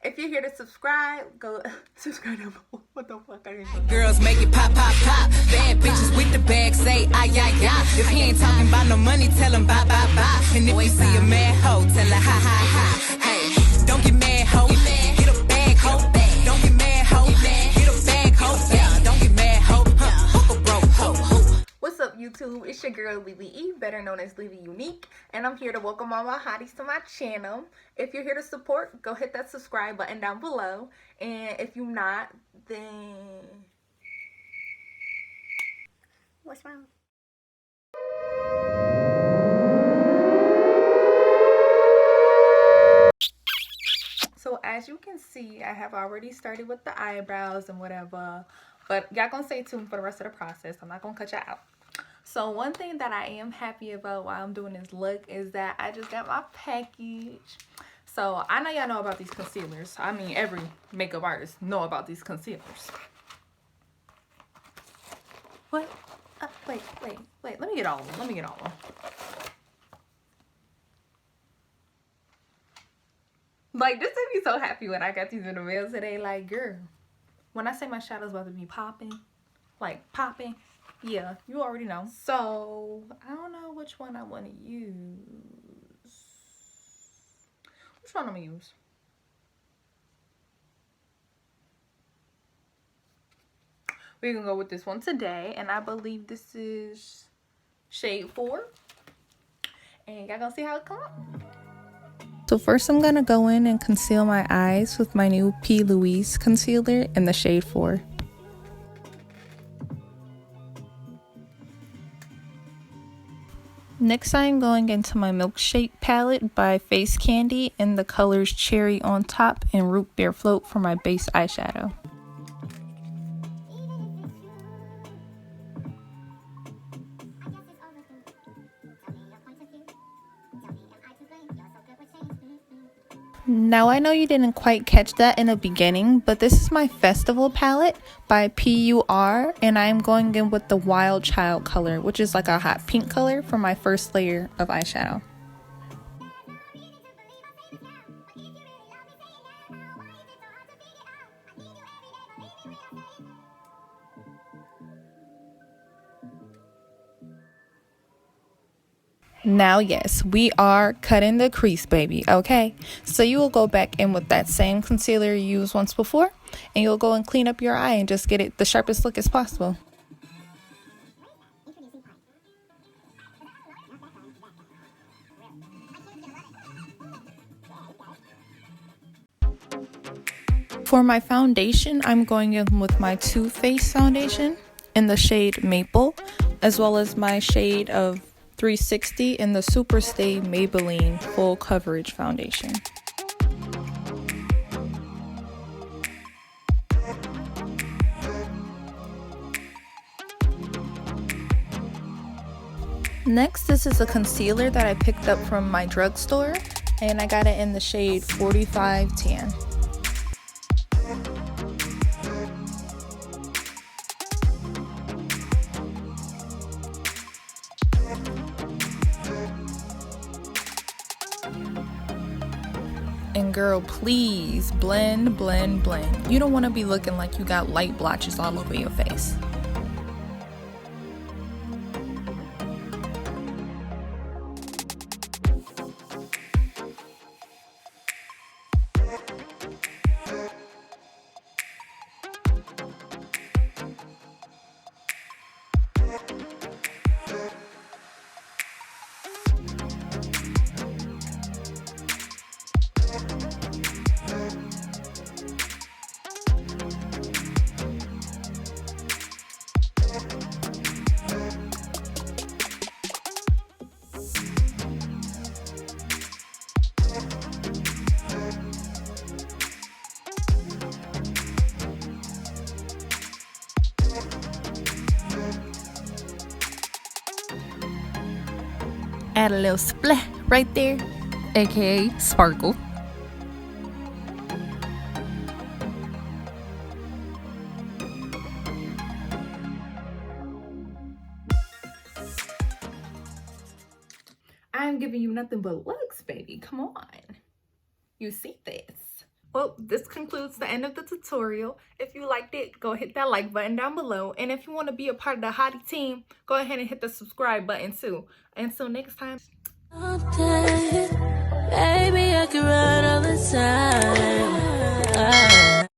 If you're here to subscribe, go subscribe down below. What the fuck? Girls make it pop, pop, pop. Bad bitches with the bag say, ay, ay, ay. If he ain't talking about no money, tell him bye, bye, bye. And if you see a mad hoe, tell her ha, ha, ha. Hey, don't get mad, hoe. Get a bag, hoe. Don't get mad, hoe. Get a bag, hoe. Yeah, don't get mad, hoe. Fuck a broke hoe. What's up, YouTube? It's your girl Lele E, better known as Lele Euniqué, and I'm here to welcome all my hotties to my channel. If you're here to support, go hit that subscribe button down below, and if you're not, then what's wrong? So as you can see, I have already started with the eyebrows and whatever, but y'all gonna stay tuned for the rest of the process. I'm not gonna cut y'all out. So one thing that I am happy about while I'm doing this look is that I just got my package. So I know y'all know about these concealers. I mean, every makeup artist know about these concealers. What? Wait. Let me get all of them. Like, this made me so happy when I got these in the mail today. Like, girl, when I say my shadow's about to be popping, like popping, yeah, you already know. So I don't know which one I want to use. Which one I'm gonna use? We're gonna go with this one today, and I believe this is shade 4. And y'all gonna see how it comes. So first I'm gonna go in and conceal my eyes with my new P. Louise concealer in the shade 4. Next I'm going into my Milkshake palette by Face Candy in the colors Cherry on Top and Root Beer Float for my base eyeshadow. Now I know you didn't quite catch that in the beginning, but this is my Festival palette by PUR, and I'm going in with the Wild Child color, which is like a hot pink color for my first layer of eyeshadow. Now yes, we are cutting the crease, baby. Okay, so you will go back in with that same concealer you used once before, and you'll go and clean up your eye and just get it the sharpest look as possible. For my foundation, I'm going in with my Too Faced foundation in the shade Maple, as well as my shade of 360 in the Super Stay Maybelline Full Coverage Foundation. Next, this is a concealer that I picked up from my drugstore, and I got it in the shade 45 Tan. And girl, please blend. You don't want to be looking like you got light blotches all over your face. Add a little splat right there, aka sparkle. I'm giving you nothing but looks, baby. Come on. You see this. Well, this concludes the end of the tutorial. If you liked it, go hit that like button down below. And if you want to be a part of the Hottie team, go ahead and hit the subscribe button too. Until next time. Baby, I could run